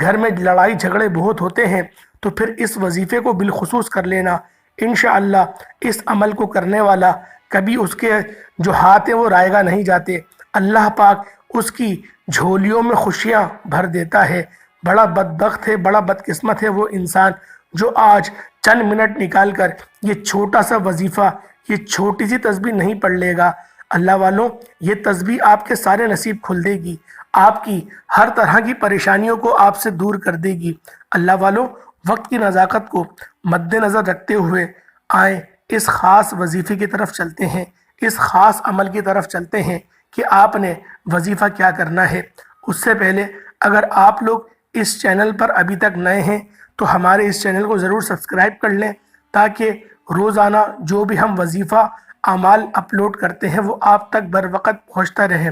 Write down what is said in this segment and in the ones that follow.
گھر میں لڑائی جھگڑے بہت ہوتے ہیں تو پھر اس وظیفے کو بالخصوص کر لینا۔ انشاءاللہ اس عمل کو کرنے والا کبھی اس کے جو ہاتھ ہیں وہ رائے گاہ نہیں جاتے، اللہ پاک اس کی جھولیوں میں خوشیاں بھر دیتا ہے۔ بڑا بدبخت ہے، بڑا بدقسمت ہے وہ انسان جو آج چند منٹ نکال کر یہ چھوٹا سا وظیفہ، یہ چھوٹی سی تسبیح نہیں پڑھ لے گا۔ اللہ والوں، یہ تسبیح آپ کے سارے نصیب کھل دے گی، آپ کی ہر طرح کی پریشانیوں کو آپ سے دور کر دے گی۔ اللہ والوں، وقت کی نزاکت کو مد نظر رکھتے ہوئے آئیں اس خاص وظیفے کی طرف چلتے ہیں، اس خاص عمل کی طرف چلتے ہیں کہ آپ نے وظیفہ کیا کرنا ہے۔ اس سے پہلے اگر آپ لوگ اس چینل پر ابھی تک نئے ہیں تو ہمارے اس چینل کو ضرور سبسکرائب کر لیں تاکہ روزانہ جو بھی ہم وظیفہ اعمال اپلوڈ کرتے ہیں وہ آپ تک بر وقت پہنچتا رہے۔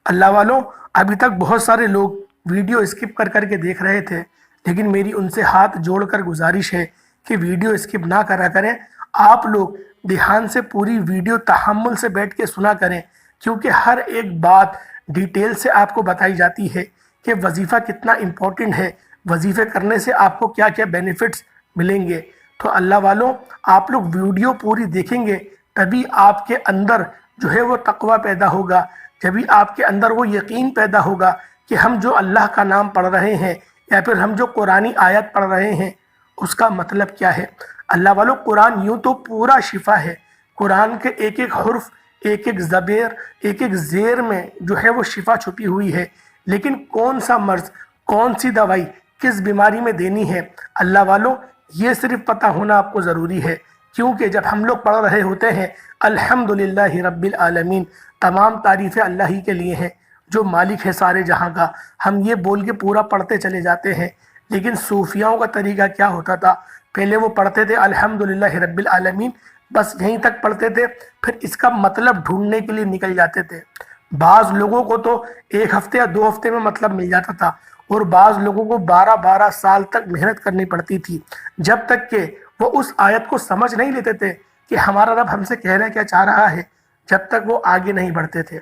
اللہ والوں، ابھی تک بہت سارے لوگ ویڈیو اسکپ کر کر کے دیکھ رہے تھے، لیکن میری ان سے ہاتھ جوڑ کر گزارش ہے کہ ویڈیو اسکپ نہ کرا کریں، آپ لوگ دھیان سے پوری ویڈیو تحمل سے بیٹھ کے سنا کریں، کیونکہ ہر ایک بات ڈیٹیل سے آپ کو بتائی جاتی ہے کہ وظیفہ کتنا امپورٹنٹ ہے، وظیفے کرنے سے آپ کو کیا کیا بینیفٹس ملیں گے۔ تو اللہ والوں، آپ لوگ ویڈیو پوری دیکھیں گے تبھی آپ کے اندر جو ہے وہ تقوی پیدا ہوگا، جبھی آپ کے اندر وہ یقین پیدا ہوگا کہ ہم جو اللہ کا نام پڑھ رہے ہیں یا پھر ہم جو قرآنی آیت پڑھ رہے ہیں اس کا مطلب کیا ہے۔ اللہ والوں، قرآن یوں تو پورا شفا ہے، قرآن کے ایک ایک حرف، ایک ایک زبیر، ایک ایک زیر میں جو ہے وہ شفا چھپی ہوئی ہے، لیکن کون سا مرض، کون سی دوائی کس بیماری میں دینی ہے، اللہ والوں یہ صرف پتہ ہونا آپ کو ضروری ہے۔ کیونکہ جب ہم لوگ پڑھ رہے ہوتے ہیں الحمدللہ رب العالمین، تمام تعریفیں اللہ ہی کے لیے ہیں جو مالک ہے سارے جہاں کا، ہم یہ بول کے پورا پڑھتے چلے جاتے ہیں، لیکن صوفیاؤں کا طریقہ کیا ہوتا تھا، پہلے وہ پڑھتے تھے الحمدللہ رب العالمین، بس یہیں تک پڑھتے تھے، پھر اس کا مطلب ڈھونڈنے کے لیے نکل جاتے تھے۔ بعض لوگوں کو تو ایک ہفتے یا 2 ہفتے میں مطلب مل جاتا تھا، اور بعض لوگوں کو 12 سال تک محنت کرنی پڑتی تھی، جب تک کہ وہ اس آیت کو سمجھ نہیں لیتے تھے کہ ہمارا رب ہم سے کہنا کیا چاہ رہا ہے، جب تک وہ آگے نہیں بڑھتے تھے۔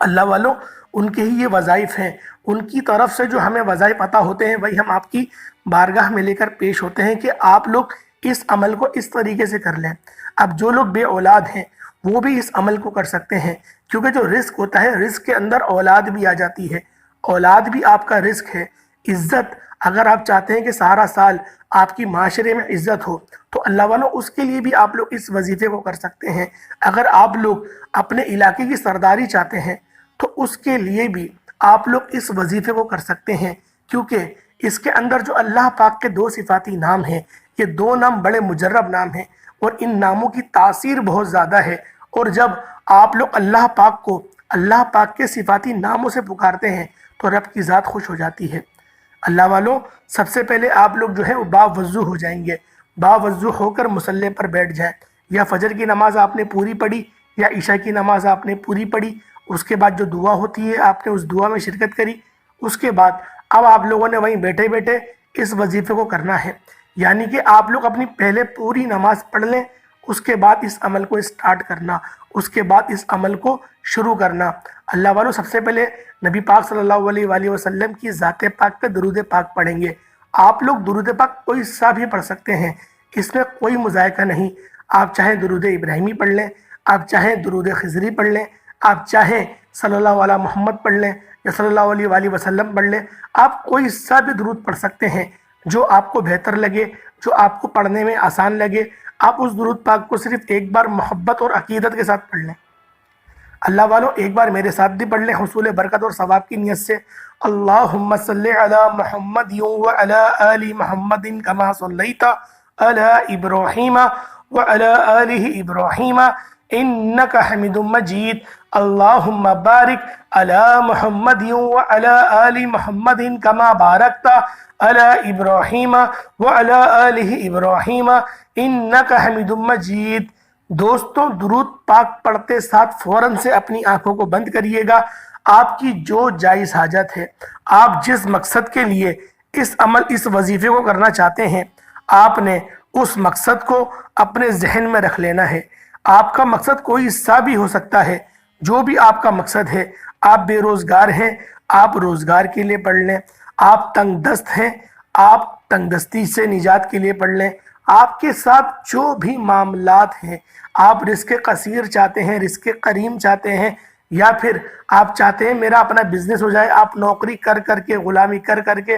اللہ والوں، ان کے ہی یہ وظائف ہیں، ان کی طرف سے جو ہمیں وظائف عطا ہوتے ہیں وہی ہم آپ کی بارگاہ میں لے کر پیش ہوتے ہیں کہ آپ لوگ اس عمل کو اس طریقے سے کر لیں۔ اب جو لوگ بے اولاد ہیں وہ بھی اس عمل کو کر سکتے ہیں، کیونکہ جو رزق ہوتا ہے، رزق کے اندر اولاد بھی آ جاتی ہے، اولاد بھی آپ کا رزق ہے۔ عزت، اگر آپ چاہتے ہیں کہ سارا سال آپ کی معاشرے میں عزت ہو تو اللہ والوں اس کے لیے بھی آپ لوگ اس وظیفے کو کر سکتے ہیں۔ اگر آپ لوگ اپنے علاقے کی سرداری چاہتے ہیں تو اس کے لیے بھی آپ لوگ اس وظیفے کو کر سکتے ہیں، کیونکہ اس کے اندر جو اللہ پاک کے 2 صفاتی نام ہیں، یہ 2 نام بڑے مجرب نام ہیں اور ان ناموں کی تاثیر بہت زیادہ ہے، اور جب آپ لوگ اللہ پاک کو اللہ پاک کے صفاتی ناموں سے پکارتے ہیں تو رب کی ذات خوش ہو جاتی ہے۔ اللہ والوں، سب سے پہلے آپ لوگ جو ہے وہ باوضو ہو جائیں گے، باوضو ہو کر مصلی پر بیٹھ جائیں، یا فجر کی نماز آپ نے پوری پڑھی یا عشاء کی نماز آپ نے پوری پڑھی، اس کے بعد جو دعا ہوتی ہے آپ نے اس دعا میں شرکت کری، اس کے بعد اب آپ لوگوں نے وہیں بیٹھے بیٹھے اس وظیفے کو کرنا ہے، یعنی کہ آپ لوگ اپنی پہلے پوری نماز پڑھ لیں، اس کے بعد اس عمل کو اسٹارٹ کرنا، اس کے بعد اس عمل کو شروع کرنا۔ اللہ والوں، سب سے پہلے نبی پاک صلی اللہ علیہ وآلہ وسلم کی ذات پاک پہ درود پاک پڑھیں گے۔ آپ لوگ درود پاک کوئی سا بھی پڑھ سکتے ہیں، اس میں کوئی مذائقہ نہیں، آپ چاہیں درود ابراہیمی پڑھ لیں، آپ چاہیں درود خضری پڑھ لیں، آپ چاہیں صلی اللہ علیہ محمد پڑھ لیں یا صلی اللہ علیہ وآلہ وسلم پڑھ لیں، آپ کوئی سا بھی درود پڑھ سکتے ہیں جو آپ کو بہتر لگے، جو آپ کو پڑھنے میں آسان لگے۔ آپ اس درود پاک کو صرف ایک بار محبت اور عقیدت کے ساتھ پڑھ لیں۔ اللہ والوں، ایک بار میرے ساتھ بھی پڑھ لیں حصول برکت اور ثواب کی نیت سے۔ اللہم صلی علی محمد وعلی آل محمد کما صلیت علی ابراہیم وعلی آل ابراہیم انک حمید مجید۔ اللہم بارک علی محمد وعلی آل محمد کما بارکت علی ابراہیم وعلی آل ابراہیم انک حمید مجید۔ دوستوں، درود پاک پڑھتے ساتھ فوراً سے اپنی آنکھوں کو بند کریے گا۔ آپ کی جو جائز حاجت ہے، آپ جس مقصد کے لیے اس وظیفے کو کرنا چاہتے ہیں، آپ نے اس مقصد کو اپنے ذہن میں رکھ لینا ہے۔ آپ کا مقصد کوئی سا بھی ہو سکتا ہے، جو بھی آپ کا مقصد ہے۔ آپ بے روزگار ہیں، آپ روزگار کے لیے پڑھ لیں۔ آپ تنگ دست ہیں، آپ تنگ دستی سے نجات کے لیے پڑھ لیں۔ آپ کے ساتھ جو بھی معاملات ہیں، آپ رزق قصیر چاہتے ہیں، رزق کریم چاہتے ہیں، یا پھر آپ چاہتے ہیں میرا اپنا بزنس ہو جائے، آپ نوکری کر کر کے، غلامی کر کر کے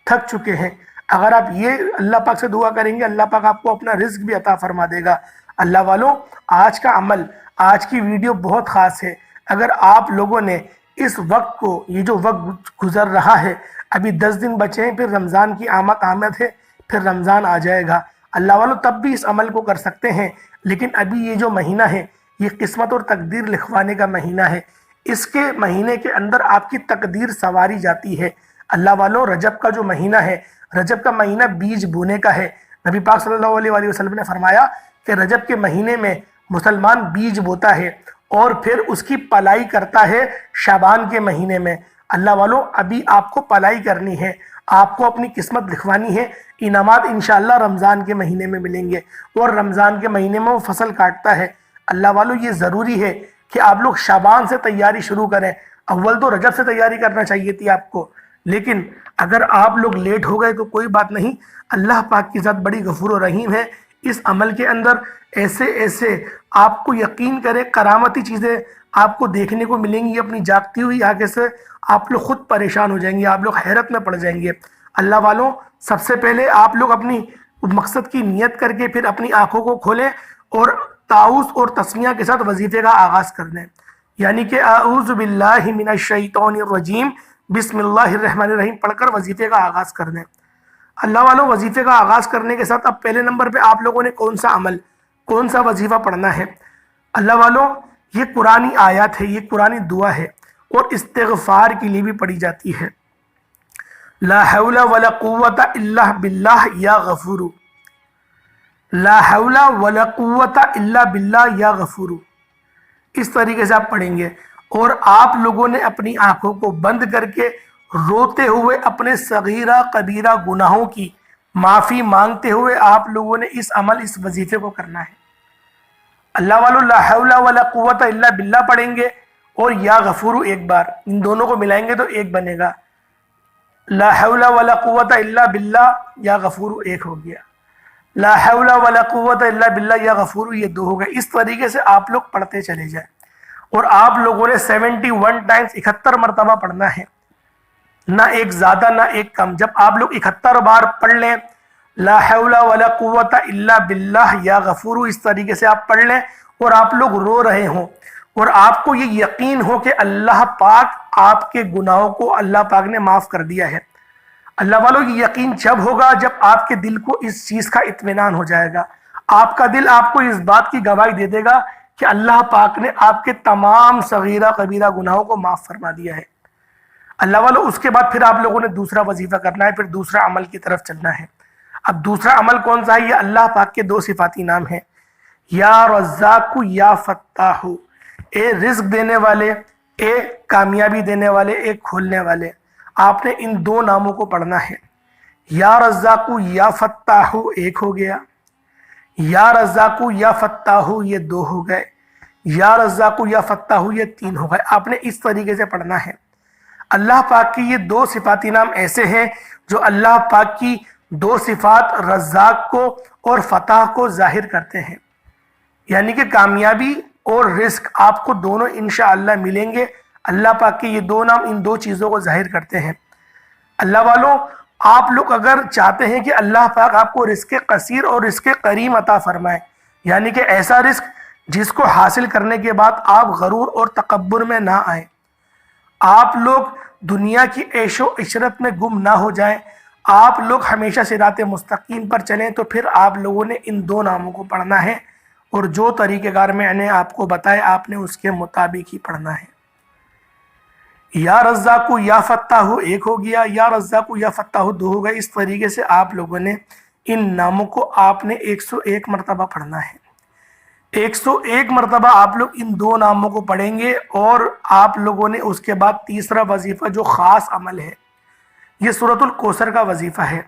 تھک چکے ہیں، اگر آپ یہ اللہ پاک سے دعا کریں گے، اللہ پاک آپ کو اپنا رزق بھی عطا فرما دے گا۔ اللہ والوں، آج کا عمل، آج کی ویڈیو بہت خاص ہے۔ اگر آپ لوگوں نے اس وقت کو، یہ جو وقت گزر رہا ہے، ابھی 10 دن بچے ہیں، پھر رمضان کی آمد ہے، پھر رمضان آ جائے گا۔ اللہ والوں، تب بھی اس عمل کو کر سکتے ہیں، لیکن ابھی یہ جو مہینہ ہے، یہ قسمت اور تقدیر لکھوانے کا مہینہ ہے۔ اس کے مہینے کے اندر آپ کی تقدیر سنواری جاتی ہے۔ اللہ والوں، رجب کا جو مہینہ ہے، رجب کا مہینہ بیج بونے کا ہے۔ نبی پاک صلی اللہ علیہ وآلہ وسلم نے فرمایا کہ رجب کے مہینے میں مسلمان بیج بوتا ہے اور پھر اس کی پلائی کرتا ہے شعبان کے مہینے میں۔ اللہ والوں، ابھی آپ کو پلائی کرنی ہے، آپ کو اپنی قسمت لکھوانی ہے۔ انعامات انشاءاللہ رمضان کے مہینے میں ملیں گے، اور رمضان کے مہینے میں وہ فصل کاٹتا ہے۔ اللہ والوں، یہ ضروری ہے کہ آپ لوگ شعبان سے تیاری شروع کریں۔ اول تو رجب سے تیاری کرنا چاہیے تھی آپ کو، لیکن اگر آپ لوگ لیٹ ہو گئے تو کوئی بات نہیں، اللہ پاک کی ذات بڑی غفور و رحیم ہے۔ اس عمل کے اندر ایسے آپ کو یقین کرے کرامتی چیزیں آپ کو دیکھنے کو ملیں گی اپنی جاگتی ہوئی آنکھوں سے۔ آپ لوگ خود پریشان ہو جائیں گے، آپ لوگ حیرت میں پڑ جائیں گے۔ اللہ والوں، سب سے پہلے آپ لوگ اپنی مقصد کی نیت کر کے پھر اپنی آنکھوں کو کھولیں اور تعوذ اور تسمیہ کے ساتھ وظیفے کا آغاز کر دیں، یعنی کہ اعوذ باللہ من الشیطان الرجیم، بسم اللہ الرحمن الرحیم پڑھ کر وظیفے کا آغاز کر دیں۔ اللہ والوں، وظیفے کا آغاز کرنے کے ساتھ اب پہلے نمبر پہ آپ لوگوں نے کون سا عمل، کون سا وظیفہ پڑھنا ہے؟ اللہ والوں، یہ قرآنی آیات ہے، یہ قرآنی دعا ہے، اور استغفار کے لیے بھی پڑھی جاتی ہے۔ لا حول ولا قوت الا باللہ یا غفور، لا حول ولا قوت الا باللہ یا غفور، اس طریقے سے آپ پڑھیں گے، اور آپ لوگوں نے اپنی آنکھوں کو بند کر کے روتے ہوئے اپنے صغیرہ کبیرہ گناہوں کی معافی مانگتے ہوئے آپ لوگوں نے اس عمل، اس وظیفے کو کرنا ہے۔ اللہ والوں، لا حول ولا قوت الا باللہ پڑھیں گے اور یا غفور ایک بار، ان دونوں کو ملائیں گے تو ایک بنے گا۔ لا حول ولا قوت الا باللہ یا غفور ایک ہو گیا، لا حول ولا قوت الا باللہ یا غفور یہ دو ہو گئے۔ اس طریقے سے آپ لوگ پڑھتے چلے جائیں، اور آپ لوگوں نے 71 ٹائمز 71 مرتبہ پڑھنا ہے، نہ ایک زیادہ نہ ایک کم۔ جب آپ لوگ 71 بار پڑھ لیں لا حول ولا قوت الا باللہ یا غفور، اس طریقے سے آپ پڑھ لیں، اور آپ لوگ رو رہے ہوں، اور آپ کو یہ یقین ہو کہ اللہ پاک آپ کے گناہوں کو اللہ پاک نے معاف کر دیا ہے۔ اللہ والوں، یہ یقین جب ہوگا جب آپ کے دل کو اس چیز کا اطمینان ہو جائے گا، آپ کا دل آپ کو اس بات کی گواہی دے دے گا کہ اللہ پاک نے آپ کے تمام صغیرہ کبیرہ گناہوں کو معاف فرما دیا ہے۔ اللہ والوں، اس کے بعد پھر آپ لوگوں نے دوسرا وظیفہ کرنا ہے، پھر دوسرا عمل کی طرف چلنا ہے۔ اب دوسرا عمل کون سا ہے؟ یہ اللہ پاک کے دو صفاتی نام ہیں، یا رزاق یا فتاح، اے رزق دینے والے، اے کامیابی دینے والے، اے کھولنے والے۔ آپ نے ان دو ناموں کو پڑھنا ہے۔ یا رزاق یا فتاح ایک ہو گیا، یا رزاق یا فتاح یہ دو ہو گئے، یا رزاق یا فتاح یہ تین ہو گئے۔ آپ نے اس طریقے سے پڑھنا ہے۔ اللہ پاک کی یہ دو صفاتی نام ایسے ہیں جو اللہ پاک کی دو صفات رزاق کو اور فتح کو ظاہر کرتے ہیں، یعنی کہ کامیابی اور رزق آپ کو دونوں انشاءاللہ ملیں گے۔ اللہ پاک کے یہ دو نام ان دو چیزوں کو ظاہر کرتے ہیں۔ اللہ والوں، آپ لوگ اگر چاہتے ہیں کہ اللہ پاک آپ کو رزق قصیر اور رزق کریم عطا فرمائے، یعنی کہ ایسا رزق جس کو حاصل کرنے کے بعد آپ غرور اور تکبر میں نہ آئیں، آپ لوگ دنیا کی عیش و عشرت میں گم نہ ہو جائیں، آپ لوگ ہمیشہ صراط مستقیم پر چلیں، تو پھر آپ لوگوں نے ان دو ناموں کو پڑھنا ہے، اور جو طریقہ کار میں نے آپ کو بتائے آپ نے اس کے مطابق ہی پڑھنا ہے۔ یا رزاق یا فتاح ایک ہو گیا، یا رزاق یا فتاح دو ہو گئے۔ اس طریقے سے آپ لوگوں نے ان ناموں کو آپ نے 101 مرتبہ پڑھنا ہے۔ 101 مرتبہ آپ لوگ ان دو ناموں کو پڑھیں گے، اور آپ لوگوں نے اس کے بعد تیسرا وظیفہ جو خاص عمل ہے، یہ سورۃ الکوثر کا وظیفہ ہے۔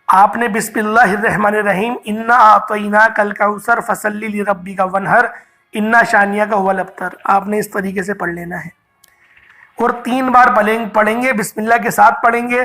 آپ نے بسم اللہ الرحمن الرحیم انا اعطیناک الکوثر فصلی لربک وانحر انا شانیک هو الابتر، آپ نے اس طریقے سے پڑھ لینا ہے، اور 3 بار پڑھیں گے، بسم اللہ کے ساتھ پڑھیں گے،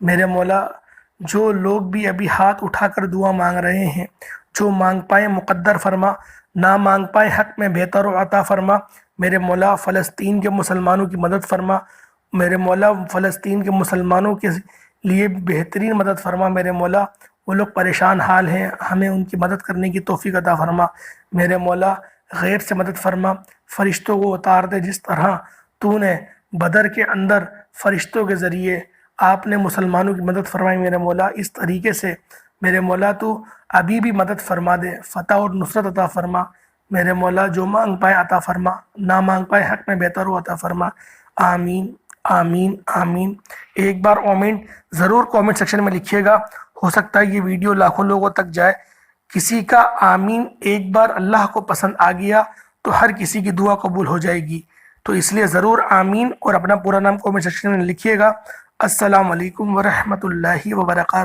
میرے مولا جو لوگ بھی ابھی ہاتھ اٹھا کر دعا مانگ رہے ہیں، جو مانگ پائے مقدر فرما، نہ مانگ پائے حق میں بہتر و عطا فرما۔ میرے مولا فلسطین کے مسلمانوں کی مدد فرما، میرے مولا فلسطین کے مسلمانوں کے لیے بہترین مدد فرما۔ میرے مولا وہ لوگ پریشان حال ہیں، ہمیں ان کی مدد کرنے کی توفیق عطا فرما۔ میرے مولا غیب سے مدد فرما، فرشتوں کو اتار دے جس طرح تو نے بدر کے اندر فرشتوں کے ذریعے آپ نے مسلمانوں کی مدد فرمائی۔ میرے مولا اس طریقے سے میرے مولا تو ابھی بھی مدد فرما دے، فتح اور نصرت عطا فرما۔ میرے مولا جو مانگ پائے عطا فرما، نہ مانگ پائے حق میں بہتر ہو عطا فرما۔ آمین آمین آمین۔ ایک بار آمین ضرور کامنٹ سیکشن میں لکھیے گا، ہو سکتا ہے یہ ویڈیو لاکھوں لوگوں تک جائے۔ کسی کا آمین ایک بار اللہ کو پسند آ گیا تو ہر کسی کی دعا قبول ہو جائے گی، تو اس لیے ضرور آمین اور اپنا پورا نام کامنٹ سیکشن میں لکھیے گا۔ السلام علیکم ورحمۃ اللہ وبرکاتہ۔